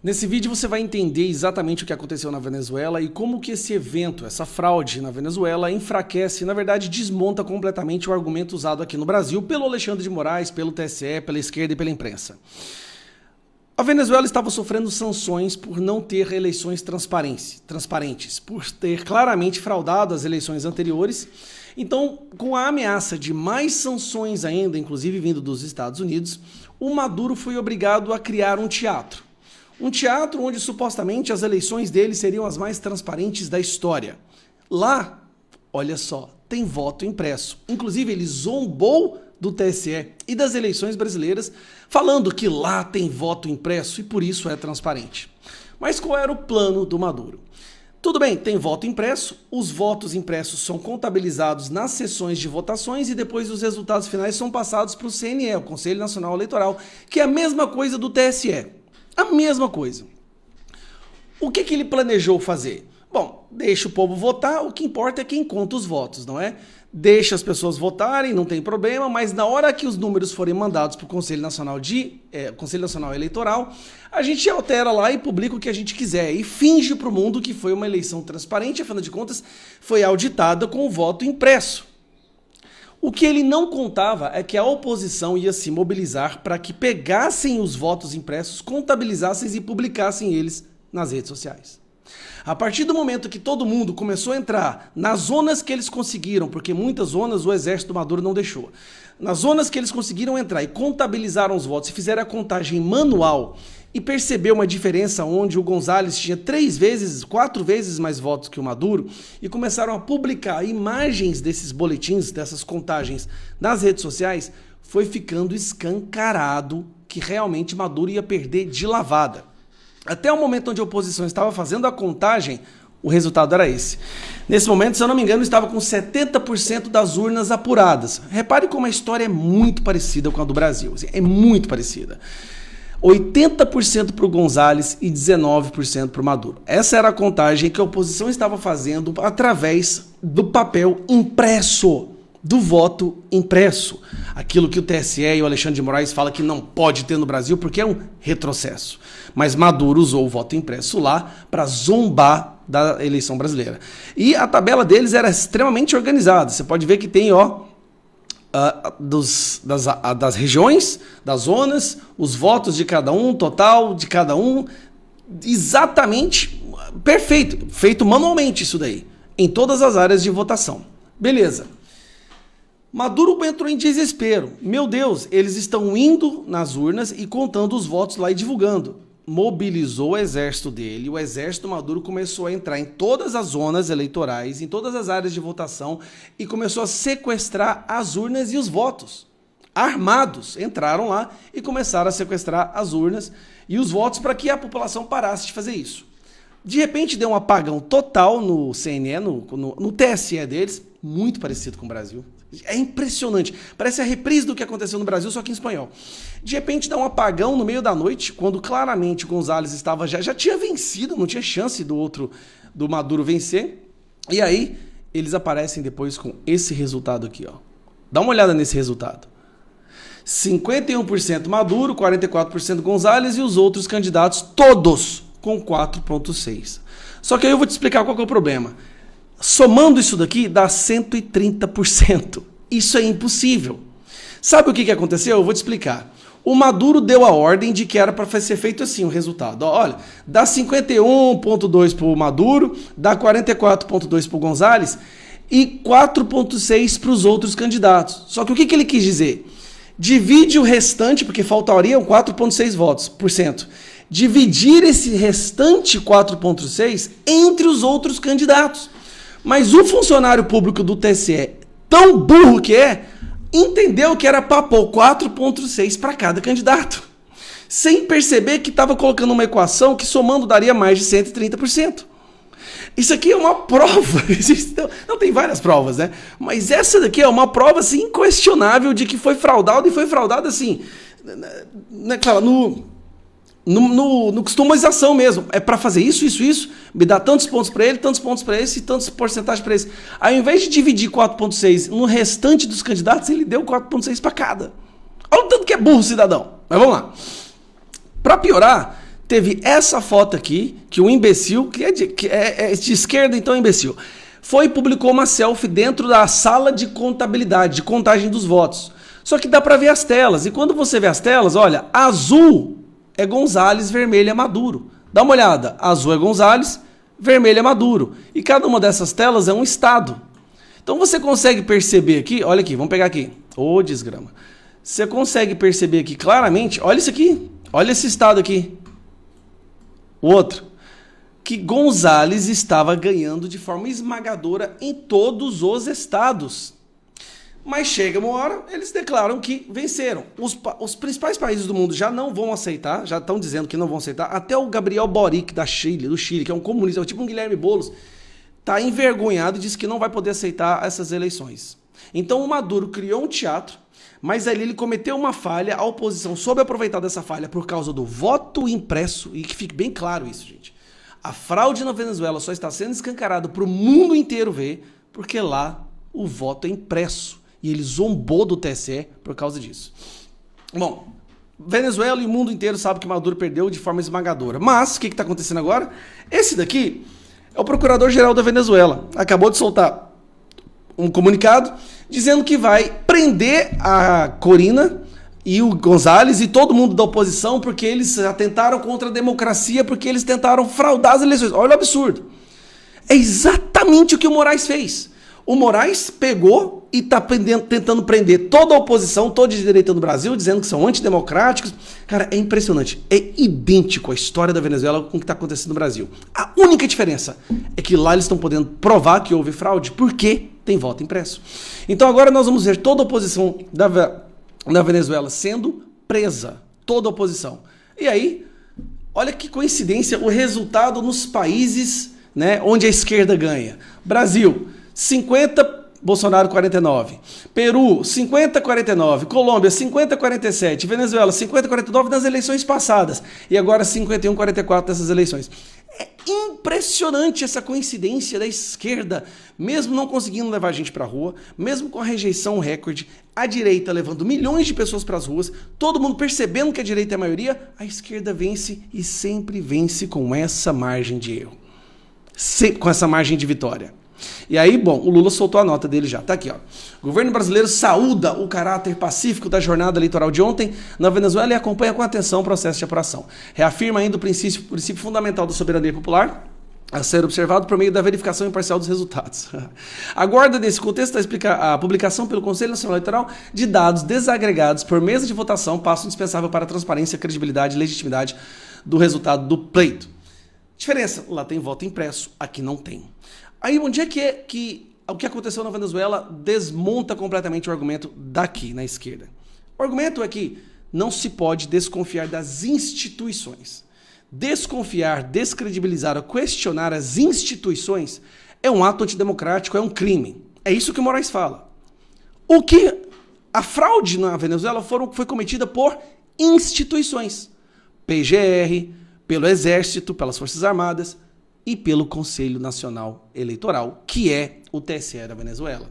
Nesse vídeo você vai entender exatamente o que aconteceu na Venezuela e como que esse evento, essa fraude na Venezuela, enfraquece, na verdade desmonta completamente o argumento usado aqui no Brasil pelo Alexandre de Moraes, pelo TSE, pela esquerda e pela imprensa. A Venezuela estava sofrendo sanções por não ter eleições transparentes, por ter claramente fraudado as eleições anteriores. Então, com a ameaça de mais sanções ainda, inclusive vindo dos Estados Unidos, o Maduro foi obrigado a criar um teatro. Um teatro onde supostamente as eleições dele seriam as mais transparentes da história. Lá, olha só, tem voto impresso. Inclusive, ele zombou do TSE e das eleições brasileiras, falando que lá tem voto impresso e por isso é transparente. Mas qual era o plano do Maduro? Tudo bem, tem voto impresso, os votos impressos são contabilizados nas sessões de votações e depois os resultados finais são passados para o CNE, o Conselho Nacional Eleitoral, que é a mesma coisa do TSE. A mesma coisa. O que ele planejou fazer? Bom, deixa o povo votar, o que importa é quem conta os votos, não é? Deixa as pessoas votarem, não tem problema, mas na hora que os números forem mandados para o Conselho Nacional Eleitoral, a gente altera lá e publica o que a gente quiser e finge para o mundo que foi uma eleição transparente, afinal de contas, foi auditada com o voto impresso. O que ele não contava é que a oposição ia se mobilizar para que pegassem os votos impressos, contabilizassem e publicassem eles nas redes sociais. A partir do momento que todo mundo começou a entrar nas zonas que eles conseguiram, porque muitas zonas o exército Maduro não deixou, nas zonas que eles conseguiram entrar e contabilizaram os votos e fizeram a contagem manual e percebeu uma diferença onde o González tinha 4 vezes mais votos que o Maduro e começaram a publicar imagens desses boletins, dessas contagens nas redes sociais, foi ficando escancarado que realmente Maduro ia perder de lavada. Até o momento onde a oposição estava fazendo a contagem, o resultado era esse. Nesse momento, se eu não me engano, estava com 70% das urnas apuradas. Repare como a história é muito parecida com a do Brasil. É muito parecida. 80% para o González e 19% para o Maduro. Essa era a contagem que a oposição estava fazendo através do papel impresso, do voto impresso. Aquilo que o TSE e o Alexandre de Moraes falam que não pode ter no Brasil porque é um retrocesso. Mas Maduro usou o voto impresso lá para zombar da eleição brasileira. E a tabela deles era extremamente organizada. Você pode ver que tem, das regiões, das zonas, os votos de cada um, total de cada um, exatamente perfeito, feito manualmente isso daí, em todas as áreas de votação. Beleza. Maduro entrou em desespero. Meu Deus, eles estão indo nas urnas e contando os votos lá e divulgando. Mobilizou o exército dele, o exército Maduro começou a entrar em todas as zonas eleitorais, em todas as áreas de votação e começou a sequestrar as urnas e os votos. Armados entraram lá e começaram a sequestrar as urnas e os votos para que a população parasse de fazer isso. De repente deu um apagão total no CNE, no TSE deles, muito parecido com o Brasil. É impressionante. Parece a reprise do que aconteceu no Brasil, só que em espanhol. De repente dá um apagão no meio da noite, quando claramente o González estava já tinha vencido, não tinha chance do Maduro vencer. E aí eles aparecem depois com esse resultado aqui, ó. Dá uma olhada nesse resultado. 51% Maduro, 44% González e os outros candidatos todos com 4,6%. Só que aí eu vou te explicar qual que é o problema. Somando isso daqui, dá 130%. Isso é impossível. Sabe o que aconteceu? Eu vou te explicar. O Maduro deu a ordem de que era para ser feito assim o resultado. Olha, dá 51,2% para o Maduro, dá 44,2% para o González e 4,6% para os outros candidatos. Só que o que ele quis dizer? Divide o restante, porque faltariam 4,6 votos por cento. Dividir esse restante 4,6 entre os outros candidatos. Mas o funcionário público do TSE, tão burro que é, entendeu que era para pôr 4,6 para cada candidato. Sem perceber que estava colocando uma equação que somando daria mais de 130%. Isso aqui é uma prova, não tem várias provas, né? Mas essa daqui é uma prova assim, inquestionável de que foi fraudado e foi fraudado assim, no customização mesmo. É para fazer isso, me dá tantos pontos para ele, tantos pontos para esse e tantos porcentagem para esse. Ao invés de dividir 4,6 no restante dos candidatos, ele deu 4,6 para cada. Olha o tanto que é burro o cidadão. Mas vamos lá. Para piorar, teve essa foto aqui, que o imbecil, que é de esquerda, então é imbecil, foi e publicou uma selfie dentro da sala de contabilidade, de contagem dos votos. Só que dá para ver as telas, e quando você vê as telas, olha, azul é Gonzalez, vermelho é Maduro. Dá uma olhada, azul é Gonzalez, vermelho é Maduro. E cada uma dessas telas é um estado. Então você consegue perceber aqui, olha aqui, vamos pegar aqui. Ô, desgrama. Você consegue perceber aqui claramente, olha isso aqui, olha esse estado aqui. O outro, que Gonzalez estava ganhando de forma esmagadora em todos os estados. Mas chega uma hora, eles declaram que venceram. Os principais países do mundo já não vão aceitar, já estão dizendo que não vão aceitar. Até o Gabriel Boric do Chile, que é um comunista, tipo um Guilherme Boulos, está envergonhado e disse que não vai poder aceitar essas eleições. Então o Maduro criou um teatro, mas ali ele cometeu uma falha, a oposição soube aproveitar dessa falha por causa do voto impresso, e que fique bem claro isso, gente. A fraude na Venezuela só está sendo escancarada para o mundo inteiro ver, porque lá o voto é impresso. E ele zombou do TSE por causa disso. Bom, Venezuela e o mundo inteiro sabe que Maduro perdeu de forma esmagadora. Mas, o que está acontecendo agora? Esse daqui é o procurador-geral da Venezuela. Acabou de soltar um comunicado dizendo que vai prender a Corina e o Gonzalez e todo mundo da oposição porque eles atentaram contra a democracia, porque eles tentaram fraudar as eleições. Olha o absurdo. É exatamente o que o Moraes fez. O Moraes pegou e está tentando prender toda a oposição, toda a direita do Brasil, dizendo que são antidemocráticos. Cara, é impressionante. É idêntico a história da Venezuela com o que está acontecendo no Brasil. A única diferença é que lá eles estão podendo provar que houve fraude porque tem voto impresso. Então agora nós vamos ver toda a oposição da Venezuela sendo presa. Toda a oposição. E aí, olha que coincidência o resultado nos países, né, onde a esquerda ganha. Brasil, 50, Bolsonaro 49. Peru, 50-49. Colômbia, 50-47. Venezuela, 50-49 nas eleições passadas. E agora 51-44 nessas eleições. É impressionante essa coincidência da esquerda, mesmo não conseguindo levar a gente para a rua, mesmo com a rejeição recorde, a direita levando milhões de pessoas para as ruas, todo mundo percebendo que a direita é a maioria, a esquerda vence e sempre vence com essa margem de erro. Sempre com essa margem de vitória. E aí, bom, o Lula soltou a nota dele já. Tá aqui, ó. O governo brasileiro saúda o caráter pacífico da jornada eleitoral de ontem na Venezuela e acompanha com atenção o processo de apuração. Reafirma ainda o princípio fundamental da soberania popular a ser observado por meio da verificação imparcial dos resultados. Aguarda, nesse contexto, a publicação pelo Conselho Nacional Eleitoral de dados desagregados por mesa de votação, passo indispensável para a transparência, credibilidade e legitimidade do resultado do pleito. Diferença, lá tem voto impresso, aqui não tem. Aí, onde é que o que aconteceu na Venezuela desmonta completamente o argumento daqui, na esquerda? O argumento é que não se pode desconfiar das instituições. Desconfiar, descredibilizar ou questionar as instituições é um ato antidemocrático, é um crime. É isso que o Moraes fala. A fraude na Venezuela foi cometida por instituições. PGR, pelo Exército, pelas Forças Armadas, e pelo Conselho Nacional Eleitoral, que é o TSE da Venezuela,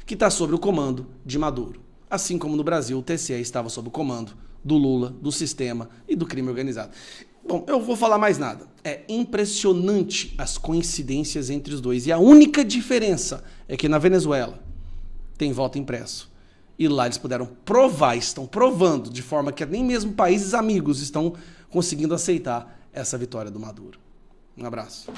que está sob o comando de Maduro. Assim como no Brasil, o TSE estava sob o comando do Lula, do sistema e do crime organizado. Bom, eu vou falar mais nada. É impressionante as coincidências entre os dois. E a única diferença é que na Venezuela tem voto impresso. E lá eles puderam provar, estão provando, de forma que nem mesmo países amigos estão conseguindo aceitar essa vitória do Maduro. Um abraço.